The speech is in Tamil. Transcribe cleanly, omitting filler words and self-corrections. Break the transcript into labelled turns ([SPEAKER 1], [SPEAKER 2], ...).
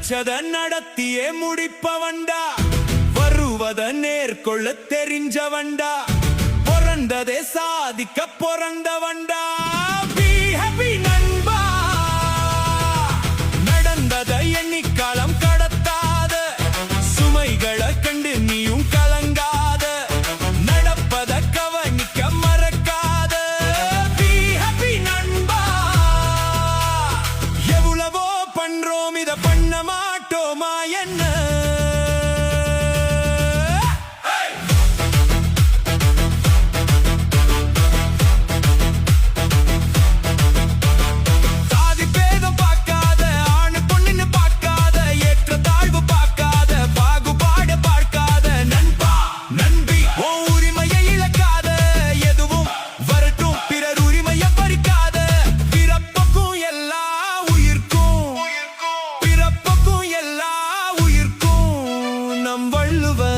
[SPEAKER 1] நினைச்சத நடத்தியே முடிப்பவன்டா, வருவத நேர்கொள்ள தெரிஞ்சவன்டா, பிறந்ததே சாதிக்க பிறந்தவன்டா. Be happy நண்பா, நடந்ததை எண்ணி காலம் கடத்தாத, சுமைகளை கண்டு நீயும் கலங்காத, நடப்பத கவனிக்க மறக்காத. Be happy நண்பா, எவ்வளவோ பண்றோம் இத பண்ண மாட்டோமா என்ன? வள்ளுவர்